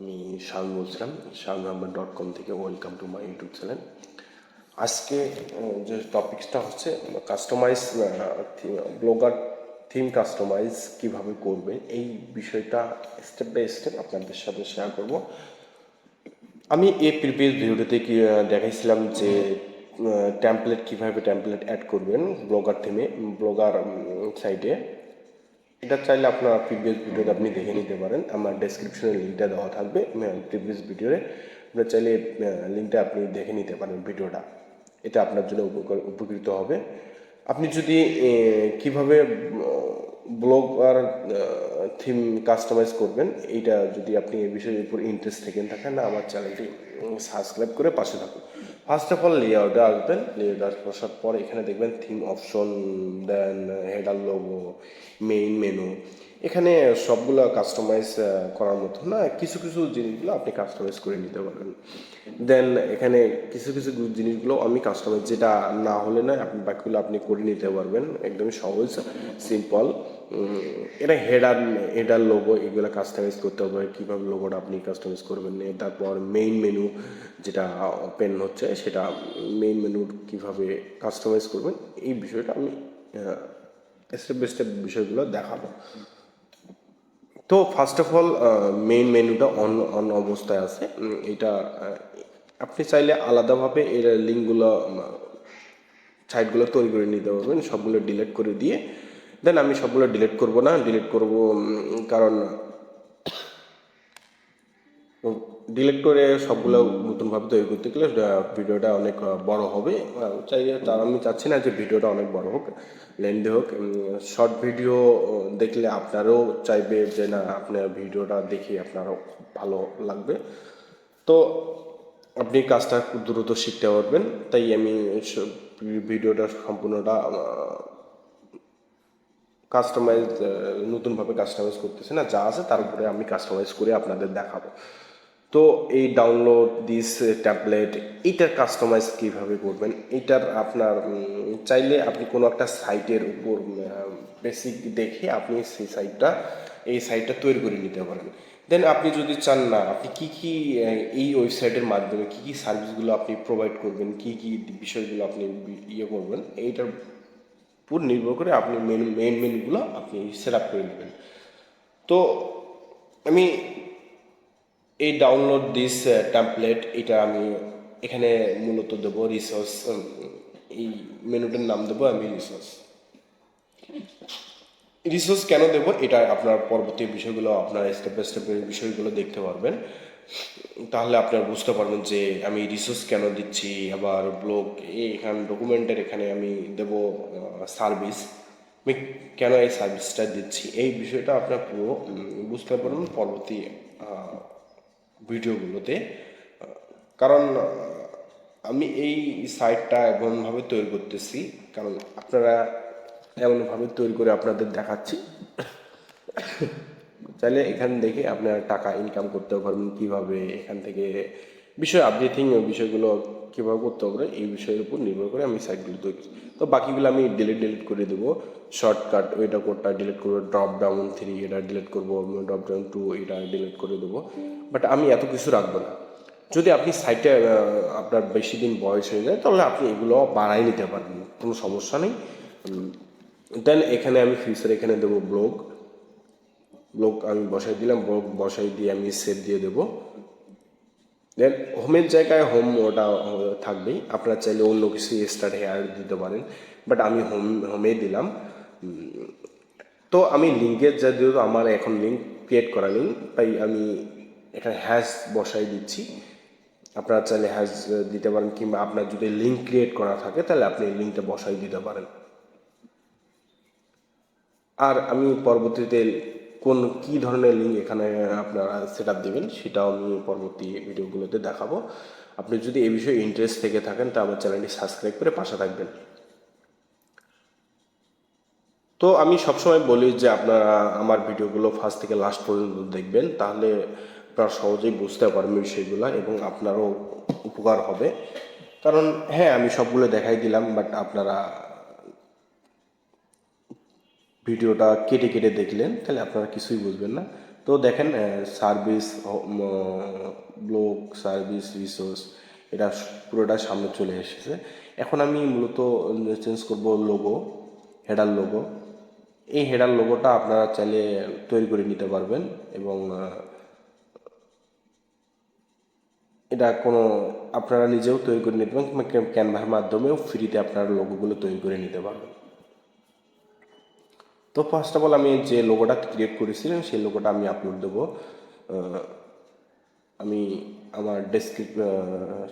আমি শামীম বলছিলাম শামীম.com থেকে। Welcome to my YouTube channel. আজকে যে টপিকসটা হচ্ছে কাস্টমাইজ ব্লগার থিম কাস্টমাইজ কীভাবে করবে, এই বিষয়টা স্টেপ বাই স্টেপ আপনাদের সাথে শেয়ার করব। আমি এই প্রিভিয়াস ভিডিওতে দেখাইছিলাম যে কীভাবে ট্যাম্পলেট অ্যাড করবেন ব্লগার থিমে, ব্লগার সাইটে। এটা চাইলে আপনার প্রিভিয়াস ভিডিওতে আপনি দেখে নিতে পারেন। আমার ডেসক্রিপশনে লিঙ্কটা দেওয়া থাকবে প্রিভিয়াস ভিডিওতে। আপনার চাইলে লিঙ্কটা আপনি দেখে নিতে পারেন ভিডিওটা। এটা আপনার জন্য উপকৃত হবে। আপনি যদি কিভাবে ব্লগ আর থিম কাস্টমাইজ করবেন, এইটা যদি আপনি এই বিষয়ের উপর ইন্টারেস্ট থাকেন না, আমার চ্যানেলটি সাবস্ক্রাইব করে পাশে থাকুন। ফার্স্ট অফ অল লেআউটে আসবেন। লেআউটে আসার পর এখানে দেখবেন থিম অপশন, দেন হেডার লোগো, মেইন মেনু। এখানে সবগুলো কাস্টমাইজ করার মতো না, কিছু কিছু জিনিসগুলো আপনি কাস্টমাইজ করে নিতে পারবেন। দেন এখানে কিছু কিছু জিনিসগুলো আমি কাস্টমাইজ, যেটা না হলে না আপনি বাকিগুলো আপনি করে নিতে পারবেন, একদমই সহজ সিম্পল। এটা হেডার লোগো, এগুলো কাস্টমাইজ করতে হবে। কীভাবে লোগোটা আপনি কাস্টমাইজ করবেন। তারপর মেইন মেনু যেটা ওপেন হচ্ছে, সেটা মেইন মেনু কীভাবে কাস্টমাইজ করবেন, এই বিষয়টা আমি স্টেপ বাই স্টেপ বিষয়গুলো দেখাবো। তো ফার্স্ট অফ অল মেইন মেনুটা অন অবস্থায় আছে। এটা আপনি চাইলে আলাদাভাবে এর লিঙ্কগুলো, সাইটগুলো তৈরি করে নিতে পারবেন, সবগুলো ডিলিট করে দিয়ে। দেন আমি সবগুলো ডিলিট করব না, ডিলিট করব কারণ ডিলিট করে সবগুলো নতুনভাবে তৈরি করতে গেলে ভিডিওটা অনেক বড় হবে। আমি চাচ্ছি না যে ভিডিওটা অনেক বড় হোক, লেন্দি হোক। শর্ট ভিডিও দেখলে আপনারও চাইবে যে না, আপনার ভিডিওটা দেখে আপনারও খুব ভালো লাগবে। তো আপনি কাজটা খুব দ্রুত শিখতে পারবেন। তাই আমি ভিডিওটা সম্পূর্ণটা কাস্টমাইজ, নতুনভাবে কাস্টমাইজ করতেছি না, যা আছে তার উপরে আমি কাস্টমাইজ করে আপনাদের দেখাবো। তো এই ডাউনলোড দিস ট্যাবলেট, এইটার কাস্টমাইজ কীভাবে করবেন, এইটার আপনার চাইলে আপনি কোনো একটা সাইটের উপর বেসিক দেখে আপনি এই সাইটটা তৈরি করে নিতে পারেন। দেন আপনি যদি চান না, আপনি কী কী এই ওয়েবসাইটের মাধ্যমে কী কী সার্ভিসগুলো আপনি প্রোভাইড করবেন, কী কী বিষয়গুলো আপনি করবেন, এইটার উপর নির্ভর করে আপনি মেইন মেনুগুলো আপনি সেট আপ করে নেবেন। তো আমি এই ডাউনলোড দিস টেমপ্লেট, এটা আমি এখানে মূলত দেবো রিসোর্স। এই মেনুটার নাম দেবো আমি রিসোর্স কেন দেব, এটা আপনার পরবর্তী বিষয়গুলো, আপনার স্টেপ বাই স্টেপ বিষয়গুলো দেখতে পারবেন। তাহলে আপনারা বুঝতে পারবেন যে আমি রিসোর্স কেন দিচ্ছি। আবার ব্লগ এখানে ডকুমেন্টের এখানে আমি দেব সার্ভিস, আমি কেন এই সার্ভিসটা দিচ্ছি, এই বিষয়টা আপনার পুরো বুঝতে পারবেন পরবর্তী ভিডিওগুলোতে। কারণ আমি এই সাইটটা এমনভাবে তৈরি করতেছি, কারণ আপনারা এমনভাবে তৈরি করে আপনাদের দেখাচ্ছি, চাইলে এখান থেকে আপনারা টাকা ইনকাম করতে পারবেন। কীভাবে এখান থেকে আপডেটিং বিষয়গুলো কীভাবে করতে পারে, এই বিষয়ের উপর নির্ভর করে আমি সাইটগুলো তৈরি। তো বাকিগুলো আমি ডিলিট করে দেবো। শর্টকাট ওইটা কোডটা ডিলিট করবো, ড্রপ ডাউন 3 এটা ডিলিট করবো, ড্রপ ডাউন 2 এটা ডিলিট করে দেবো। বাট আমি এত কিছু রাখবো না। যদি আপনি সাইটে আপনার বেশি দিন বয়স হয়ে যায়, তাহলে আপনি এগুলো বাড়াই নিতে পারবেন, কোনো সমস্যা নেই। দেন এখানে আমি ফিউচার এখানে দেবো ব্লগ আমি বসাই দিলাম। ব্লগ বসাই দিয়ে আমি সেভ দিয়ে দেবো। দেন হোমের জায়গায় হোম ওটা থাকবেই, আপনারা চাইলে অন্য কিছু স্টার্ট হেয়ার দিতে পারেন, বাট আমি হোমে দিলাম। তো আমি লিঙ্কের যেহেতু আমার এখন লিঙ্ক ক্রিয়েট করা নেই, তাই আমি এখানে হ্যাশ বসাই দিচ্ছি। আপনারা চাইলে হ্যাশ দিতে পারেন, কিংবা আপনার যদি লিঙ্ক ক্রিয়েট করা থাকে তাহলে আপনি লিঙ্কটা বসাই দিতে পারেন। আর আমি পরবর্তীতে কী ধরনের লিঙ্ক এখানে আপনারা সেট আপ দেবেন, সেটাও আমি পরবর্তী ভিডিওগুলোতে দেখাবো। আপনি যদি এই বিষয়ে ইন্টারেস্ট থেকে থাকেন, তা আমার চ্যানেলটি সাবস্ক্রাইব করে পাশে থাকবেন। তো আমি সবসময় বলি যে আপনারা আমার ভিডিওগুলো ফার্স্ট থেকে লাস্ট পর্যন্ত দেখবেন, তাহলে আপনারা সহজেই বুঝতে পারবেন বিষয়গুলো এবং আপনারও উপকার হবে। কারণ হ্যাঁ, আমি সবগুলো দেখাই দিলাম, বাট আপনারা ভিডিওটা কেটে কেটে দেখলেন, তাহলে আপনারা কিছুই বুঝবেন না। তো তো দেখেন সার্ভিস, ব্লগ, সার্ভিস, রিসোর্স, এটা পুরোটা সামনে চলে এসেছে। এখন আমি মূলত চেঞ্জ করব লোগো, হেডার লোগো। এই হেডার লোগোটা আপনারা চাইলে তৈরি করে নিতে পারবেন, এবং এটা কোনো আপনারা নিজেও তৈরি করে নিতে পারেন, কিংবা ক্যানভার মাধ্যমেও ফ্রিতে আপনারা লোগোগুলো তৈরি করে নিতে পারবেন। তো ফার্স্ট অফ অল আমি যে লোগোটা ক্রিয়েট করেছিলাম সেই লোগোটা আমি আপলোড দেবো। আমি আমার ডেস্ক্রিপ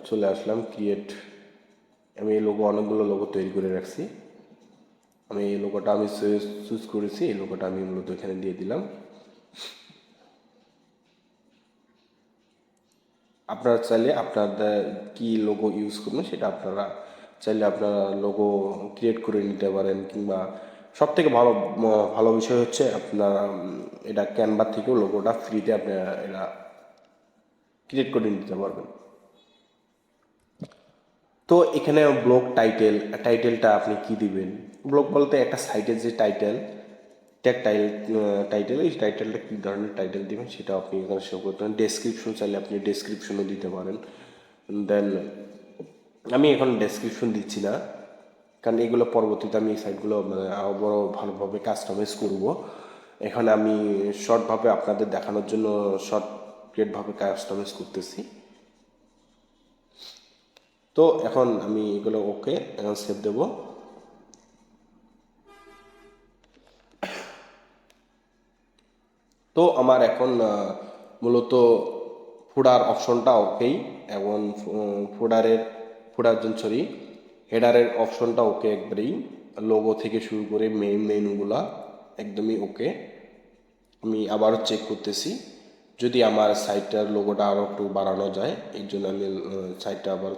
চলে আসলাম, ক্রিয়েট। আমি এই লোগো, অনেকগুলো লোগো তৈরি করে রাখছি। আমি এই লোগোটা আমি চুজ করেছি, এই লোগোটা আমি মূলত এখানে দিয়ে দিলাম। আপনারা চাইলে আপনাদের কি লোগো ইউজ করবেন সেটা আপনারা চাইলে আপনারা লোগো ক্রিয়েট করে নিতে পারেন, কিংবা সব থেকে ভালো ভালো বিষয় হচ্ছে আপনারা এটা ক্যানভা থেকেও লোগোটা ফ্রিতে আপনারা এটা ক্রিয়েট করে নিতে পারবেন। তো এখানে ব্লগ টাইটেলটা আপনি কি দিবেন? ব্লগ বলতে একটা সাইটের যে টাইটেল, ট্যাগ টাইটেল, এই টাইটেলটা কী ধরনের টাইটেল দিবেন সেটা আপনি এখানে শো করতে পারেন। ডেসক্রিপশন চাইলে আপনি ডেসক্রিপশনও দিতে পারেন। দেন আমি এখন ডেসক্রিপশন দিচ্ছি না, কারণ এগুলো পরবর্তীতে আমি এই সাইটগুলো মানে আরও বড় ভালোভাবে কাস্টমাইজ করব। এখানে আমি শর্টভাবে আপনাদের দেখানোর জন্য শর্টকাটভাবে কাস্টমাইজ করতেছি। তো এখন আমি এগুলো ওকে, এখন সেভ দেবো। তো আমার এখন মূলত ফুডার অপশনটা ওকেই, এবং হেডারের অপশনটা ওকে একবারেই, লোগো থেকে শুরু করে মেনুগুলা একদমই ওকে। আমি আবারও চেক করতেছি যদি আমার সাইটটার লোগোটা আরও একটু বাড়ানো যায়, এর জন্য আমি সাইটটা আবার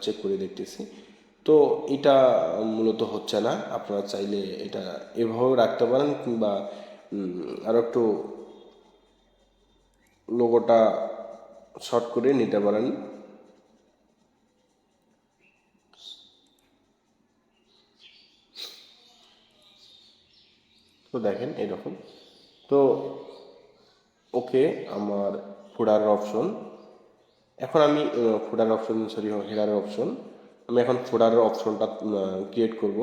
চেক করে দেখতেছি। তো এটা মূলত হচ্ছে না। আপনারা চাইলে এটা এভাবেও রাখতে পারেন, কিংবা আরও একটু লোগোটা শর্ট করে নিতে পারেন। তো দেখেন এরকম। তো ওকে, আমার ফুডারের অপশন, এখন আমি হেডারের অপশন, আমি এখন ফুডারের অপশনটা ক্রিয়েট করব।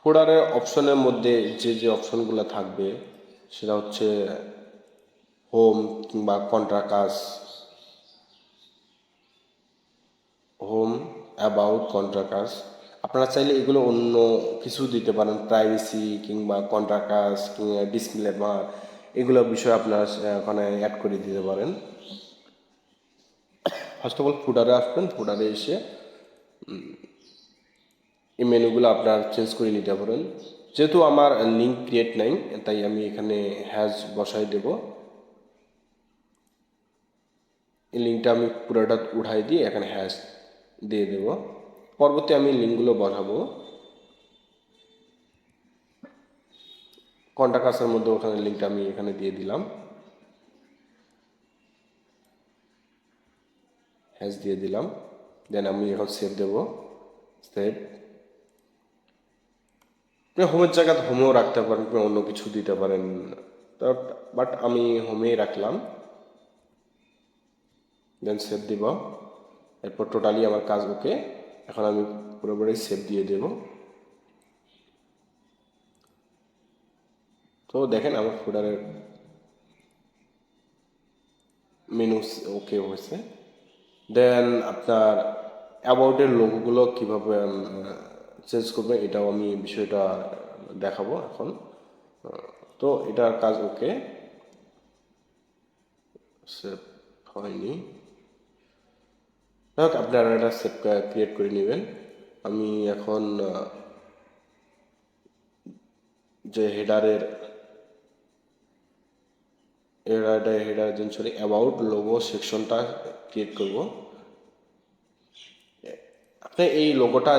ফুডারের অপশনের মধ্যে যে যে অপশনগুলো থাকবে সেটা হচ্ছে হোম, কিংবা কন্ট্রাকাস, হোম, অ্যাবাউট, কন্ট্রাকাস। আপনারা চাইলে এগুলো অন্য কিছু দিতে পারেন, প্রাইভেসি কিংবা কন্ট্রাকাস কিংবা ডিসপ্লে বার, এগুলো বিষয় আপনারা ওখানে অ্যাড করে দিতে পারেন। ফার্স্ট অফ অল ফুডারে আসবেন, ফুডারে এসে এই মেনুগুলো আপনার চেঞ্জ করে নিতে পারেন। যেহেতু আমার লিঙ্ক ক্রিয়েট নাই, তাই আমি এখানে হ্যাজ বসাই দেব। এই লিঙ্কটা আমি পুরোটা উঠাই দিয়ে এখানে হ্যাশ দিয়ে দেব। পরবর্তী আমি লিঙ্কগুলো বসাবো। কন্টাক্ট আসার মধ্যে ওখানে লিঙ্কটা আমি এখানে দিয়ে দিলাম, হ্যাশ দিয়ে দিলাম। দেন আমি এখন সেভ দেব। সেভ, হোমের জায়গায় হোমেও রাখতে পারেন, অন্য কিছু দিতে পারেন, বাট আমি হোমেই রাখলাম। দেন সেভ দিব। এরপর টোটালি আমার কাজ ওকে। এখন আমি পুরোপুরি সেভ দিয়ে দেব। তো দেখেন আমার ফুডারের মেনু ওকে হয়েছে। দেন আপনার অ্যাবাউটের লোগোগুলো কীভাবে চেঞ্জ করবেন এটাও আমি বিষয়টা দেখাবো এখন। তো এটার কাজ ওকে, সেভ হয়নি, যাই হোক আপনারা এটা সেভ ক্রিয়েট করে নেবেন। আমি এখন যে হেডারের অ্যাবাউট লোগো সেকশনটা ক্রিয়েট করব। আপনি এই লোগোটা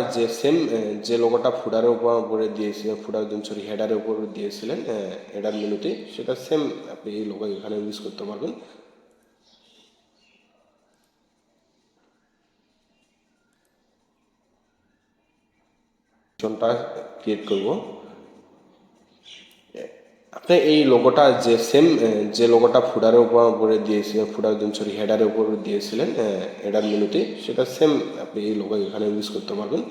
যে লোগোটা ফুডারের উপরে দিয়েছিলেন, হেডারের উপর দিয়েছিলেন হেডার মেনুতে, সেটা সেম আপনি এই লোগো এখানে ইউজ করতে পারবেন। ক্রিয়েট করব। আপনি এই লোগোটা যে সেম যে লোগোটা ফুডারের উপরে দিয়েছিলেন, হেডারের উপর দিয়েছিলেন হেডার মেনুতে, সেটা সেম আপনি এই লোগো এখানে ইউজ করতে পারবেন।